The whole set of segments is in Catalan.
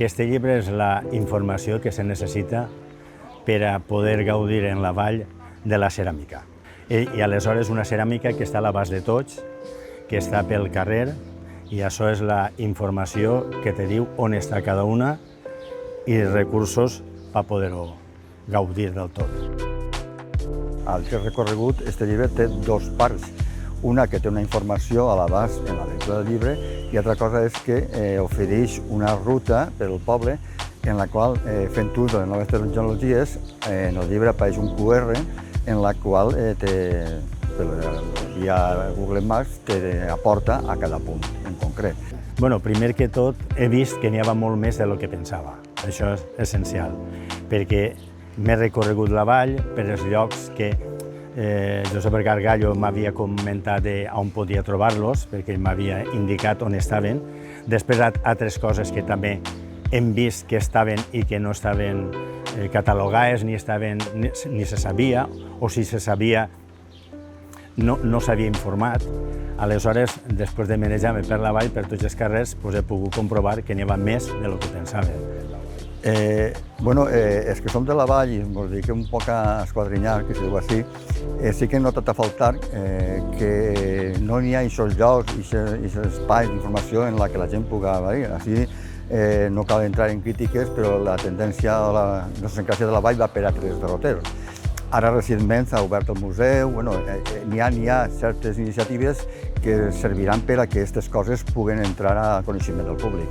Aquest llibre és la informació que se necessita per a poder gaudir en la vall de la ceràmica. I aleshores una ceràmica que està a l'abast de tots, que està pel carrer, i això és la informació que te diu on està cada una i recursos per poder-ho gaudir del tot. Al que he recorregut, este llibre té dos parts. Una que té una informació a l'abast en la lectura del llibre i altra cosa és que ofereix una ruta pel poble en la qual, fent ús de les noves tecnologies, en el llibre apareix un QR en la qual via Google Maps t'aporta a cada punt en concret. Bueno, primer que tot, he vist que n'hi havia molt més del que pensava. Això és essencial, perquè m'he recorregut la vall per els llocs que Josep Gargallo m'havia comentat on podia trobar-los, perquè ell m'havia indicat on estaven. Després, altres coses que també hem vist que estaven i que no estaven catalogades, ni se sabia, o si se sabia no s'havia informat. Aleshores, després de manejar-me per la vall, per tots els carrers, he pogut comprovar que n'hi havia més del que pensava. Els que som de la vall i ens dediquem un poc a esquadrinyar, que se diu així, sí que he notat a faltar que no n'hi ha aquests llocs, aquests espais d'informació en què la gent pugui haver. Així no cal entrar en crítiques, però la tendència a la desenclasse de la vall va per altres derroteros. Ara recentment s'ha obert el museu, n'hi ha certes iniciatives que serviran per a que aquestes coses puguen entrar a coneixement del públic.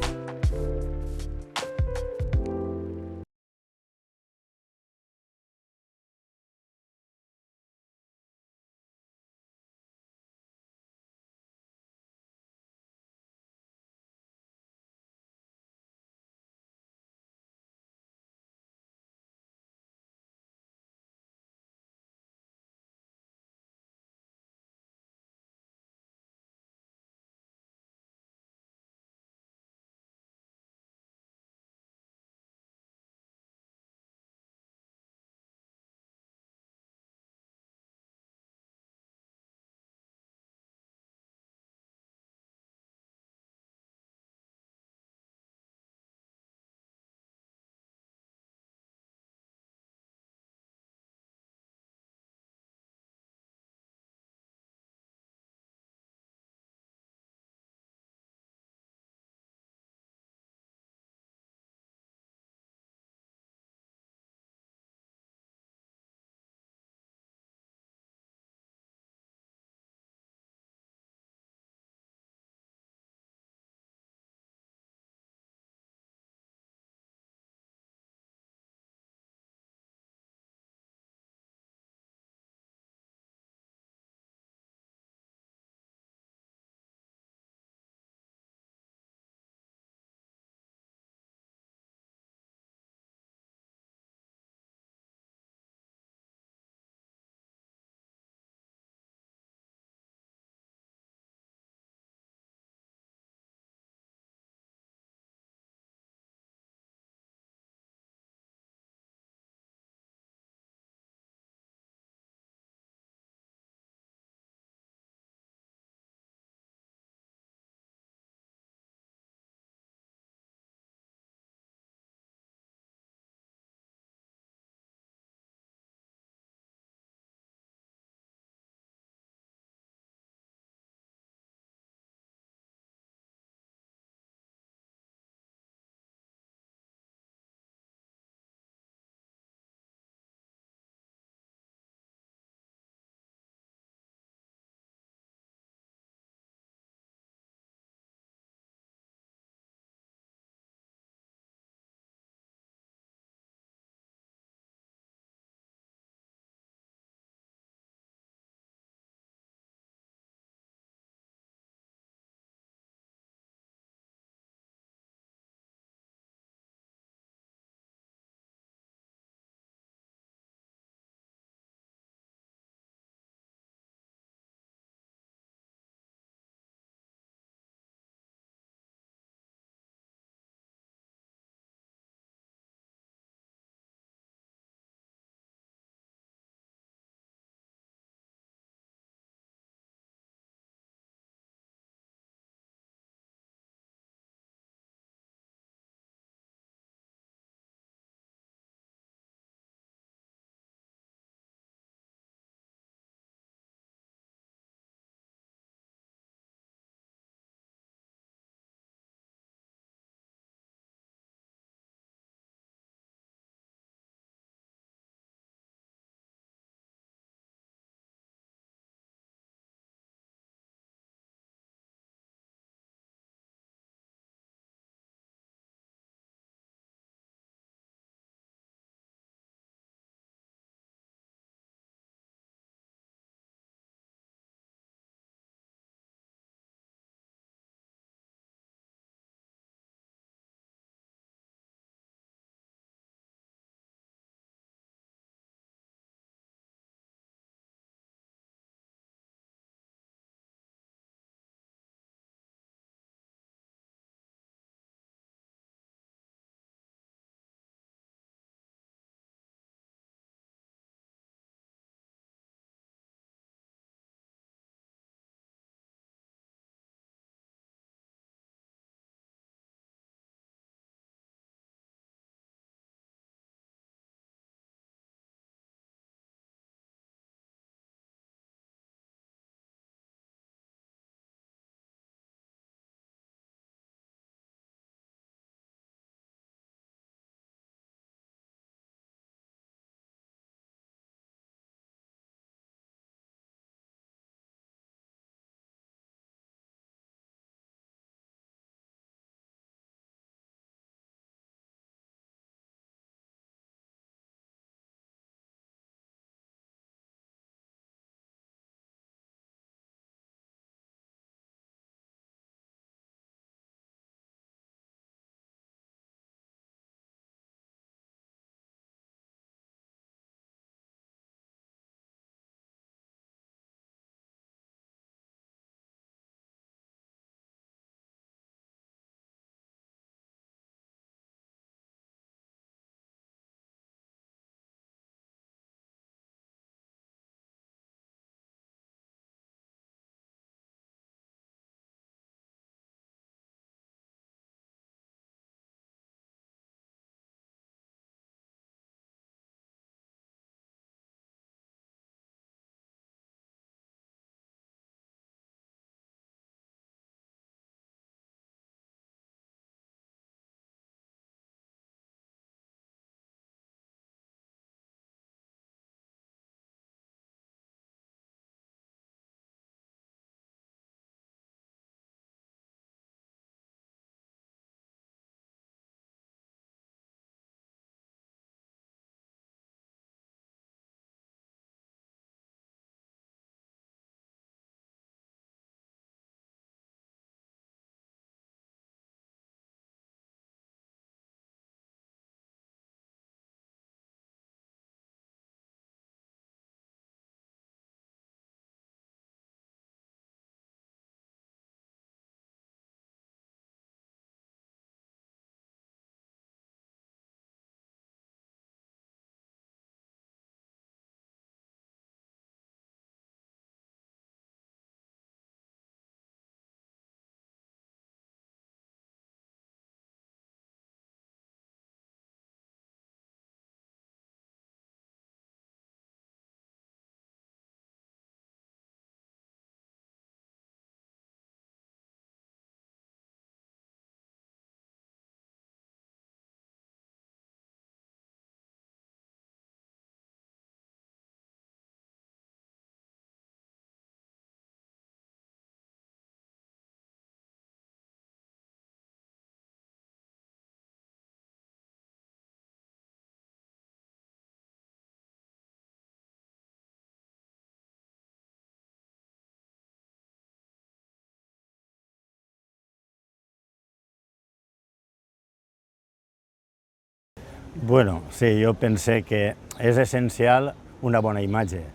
Bueno, sí, jo pense que és essencial una bona imatge.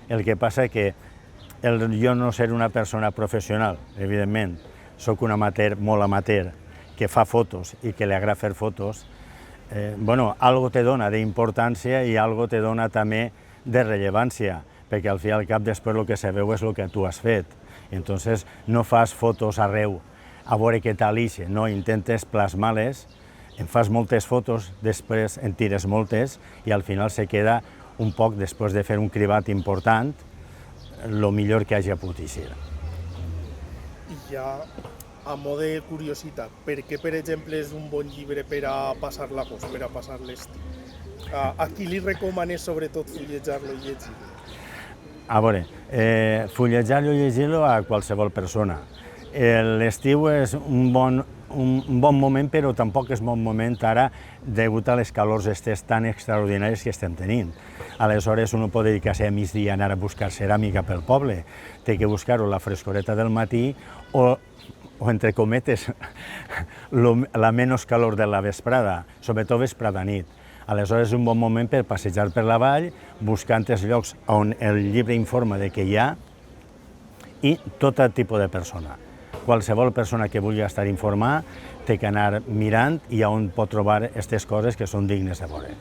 El que passa que jo no ser una persona professional, evidentment, sóc un amateur, molt amateur, que fa fotos i que li agrada fer fotos, bueno, algo te dona d'importància i algo te dona també de rellevància, perquè al fi i al cap després el que se veu és el que tu has fet. Entonces no fas fotos arreu a veure què tal ixe, no, intentes plasmar-les, en fas moltes fotos, després en tires moltes i al final se queda un poc, després de fer un cribat important, el millor que hagi pogut eixir. I ja, a mode de curiositat, per què, per exemple, és un bon llibre per a passar l'agost, per a passar l'estiu? A qui li recomanes sobretot fullejar-lo i llegir-lo? A veure, fullejar-lo i llegir-lo a qualsevol persona. L'estiu és un bon moment, però tampoc és bon moment ara degut a les calors estes tan extraordinàries que estem tenint. Aleshores, un pot dedicar-se a migdia a anar a buscar ceràmica pel poble, té que buscar-ho a la frescoreta del matí o entre cometes, la menys calor de la vesprada, sobretot vesprada nit. Aleshores és un bon moment per passejar per la vall, buscant els llocs on el llibre informa de què hi ha i tot tipus de persona. Qualsevol persona que vulgui estar informada té que anar mirant i on pot trobar aquestes coses que són dignes de veure.